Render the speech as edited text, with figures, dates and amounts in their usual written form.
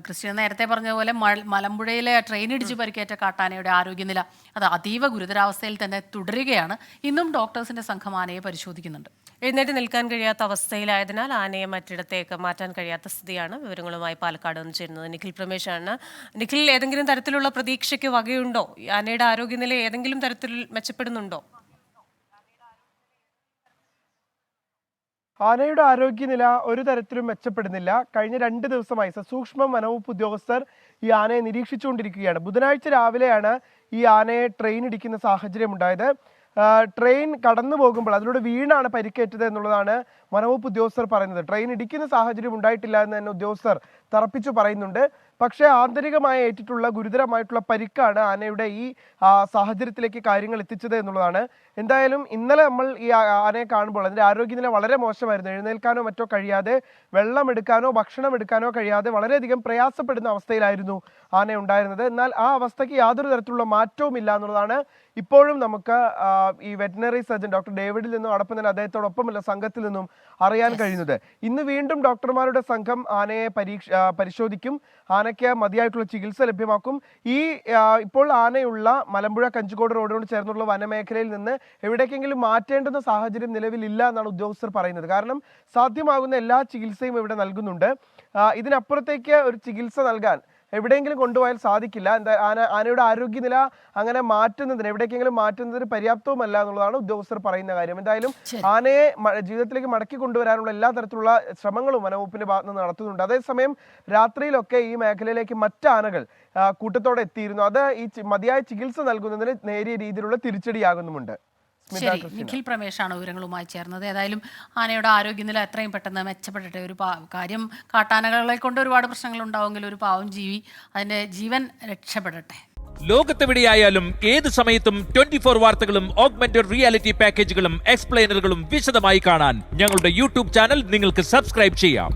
Christian നേരത്തെ പറഞ്ഞ പോലെ മലമ്പുഴയിലെ ട്രെയിൻ ഇടിച്ച് പരിക്കേറ്റ കാട്ടാനയുടെ ആരോഗ്യനില അത് അതീവ ഗുരുതരാവസ്ഥയിൽ തന്നെ തുടരുകയാണ്. ഇന്നും ഡോക്ടേഴ്സിന്റെ സംഘം ആനയെ പരിശോധിക്കുന്നുണ്ട്. എഴുന്നേറ്റ് നിൽക്കാൻ കഴിയാത്ത അവസ്ഥയിലായതിനാൽ ആനയെ മറ്റിടത്തേക്ക് മാറ്റാൻ കഴിയാത്ത സ്ഥിതിയാണ്. വിവരങ്ങളുമായി പാലക്കാട് നിന്ന് ചേരുന്നത് നിഖിൽ പ്രമേശാണ്. നിഖിൽ, ഏതെങ്കിലും തരത്തിലുള്ള പ്രതീക്ഷയ്ക്ക് വകയുണ്ടോ? ആനയുടെ ആരോഗ്യനില ഏതെങ്കിലും തരത്തിൽ മെച്ചപ്പെടുന്നുണ്ടോ? ആനയുടെ ആരോഗ്യനില ഒരു തരത്തിലും മെച്ചപ്പെടുന്നില്ല. കഴിഞ്ഞ 2 ദിവസമായി സസൂക്ഷ്മ വനവകുപ്പ് ഉദ്യോഗസ്ഥർ ഈ ആനയെ നിരീക്ഷിച്ചുകൊണ്ടിരിക്കുകയാണ്. ബുധനാഴ്ച രാവിലെയാണ് ഈ ആനയെ ട്രെയിൻ ഇടിക്കുന്ന സാഹചര്യം ഉണ്ടായത്. ട്രെയിൻ കടന്നു പോകുമ്പോൾ അതിലൂടെ വീണാണ് പരിക്കേറ്റത് എന്നുള്ളതാണ് വനവകുപ്പ് ഉദ്യോഗസ്ഥർ പറയുന്നത്. ട്രെയിൻ ഇടിക്കുന്ന സാഹചര്യം ഉണ്ടായിട്ടില്ല എന്ന് തന്നെ ഉദ്യോഗസ്ഥർ തറപ്പിച്ചു പറയുന്നുണ്ട്. പക്ഷേ ആന്തരികമായി ഏറ്റിട്ടുള്ള ഗുരുതരമായിട്ടുള്ള പരിക്കാണ് ആനയുടെ ഈ സാഹചര്യത്തിലേക്ക് കാര്യങ്ങൾ എത്തിച്ചത് എന്നുള്ളതാണ്. എന്തായാലും ഇന്നലെ നമ്മൾ ഈ ആനയെ കാണുമ്പോൾ അതിൻ്റെ ആരോഗ്യനില വളരെ മോശമായിരുന്നു. എഴുന്നേൽക്കാനോ മറ്റോ കഴിയാതെ, വെള്ളം എടുക്കാനോ ഭക്ഷണം എടുക്കാനോ കഴിയാതെ വളരെയധികം പ്രയാസപ്പെടുന്ന അവസ്ഥയിലായിരുന്നു ആന ഉണ്ടായിരുന്നത്. എന്നാൽ ആ അവസ്ഥയ്ക്ക് യാതൊരു തരത്തിലുള്ള മാറ്റവും ഇല്ല എന്നുള്ളതാണ് ഇപ്പോഴും നമുക്ക് ഈ വെറ്റിനറി സർജൻ ഡോക്ടർ ഡേവിഡിൽ നിന്നും അടപ്പം തന്നെ അദ്ദേഹത്തോടൊപ്പമുള്ള സംഘത്തിൽ നിന്നും അറിയാൻ കഴിയുന്നത്. ഇന്ന് വീണ്ടും ഡോക്ടർമാരുടെ സംഘം ആനയെ പരിശോധിക്കും. ആനയ്ക്ക് മതിയായിട്ടുള്ള ചികിത്സ ലഭ്യമാക്കും. ഇപ്പോൾ ആനയുള്ള മലമ്പുഴ കഞ്ചിക്കോട് റോഡിനോട് ചേർന്നുള്ള വനമേഖലയിൽ നിന്ന് എവിടേക്കെങ്കിലും മാറ്റേണ്ടുന്ന സാഹചര്യം നിലവിലില്ല എന്നാണ് ഉദ്യോഗസ്ഥർ പറയുന്നത്. കാരണം സാധ്യമാകുന്ന എല്ലാ ചികിത്സയും ഇവിടെ നൽകുന്നുണ്ട്. ഇതിനപ്പുറത്തേക്ക് ഒരു ചികിത്സ നൽകാൻ എവിടെയെങ്കിലും കൊണ്ടുപോയാൽ സാധിക്കില്ല. ആനയുടെ ആരോഗ്യനില അങ്ങനെ എവിടേക്കെങ്കിലും മാറ്റുന്നതിന് പര്യാപ്തവുമല്ല എന്നുള്ളതാണ് ഉദ്യോഗസ്ഥർ പറയുന്ന കാര്യം. എന്തായാലും ആനയെ ജീവിതത്തിലേക്ക് മടക്കി കൊണ്ടുവരാനുള്ള എല്ലാ തരത്തിലുള്ള ശ്രമങ്ങളും വനവകുപ്പിന്റെ ഭാഗത്ത് നിന്ന് നടത്തുന്നുണ്ട്. അതേസമയം രാത്രിയിലൊക്കെ ഈ മേഖലയിലേക്ക് മറ്റാനകൾ കൂട്ടത്തോടെ എത്തിയിരുന്നു. അത് ഈ മതിയായ ചികിത്സ നൽകുന്നതിന് നേരിയ രീതിയിലുള്ള തിരിച്ചടിയാകുന്നുമുണ്ട്. ശരി, നിഖിൽ പ്രമേശാണ് വിവരങ്ങളുമായി ചേർന്നത്. ഏതായാലും ആനയുടെ ആരോഗ്യനില എത്രയും പെട്ടെന്ന് മെച്ചപ്പെടട്ടെ. ഒരു കാര്യം, കാട്ടാനകളെ കൊണ്ട് ഒരുപാട് പ്രശ്നങ്ങൾ ഉണ്ടാവുമെങ്കിൽ ഒരു പാവം ജീവി അതിന്റെ ജീവൻ രക്ഷപ്പെടട്ടെ. ലോകത്തെവിടെയായാലും ഏത് സമയത്തും 24 വാർത്തകളും ഓഗ്മെന്റഡ് റിയാലിറ്റി പാക്കേജുകളും എക്സ്പ്ലെയിനറുകളും വിശദമായി കാണാൻ ഞങ്ങളുടെ യൂട്യൂബ് ചാനൽ നിങ്ങൾക്ക് സബ്സ്ക്രൈബ് ചെയ്യാം.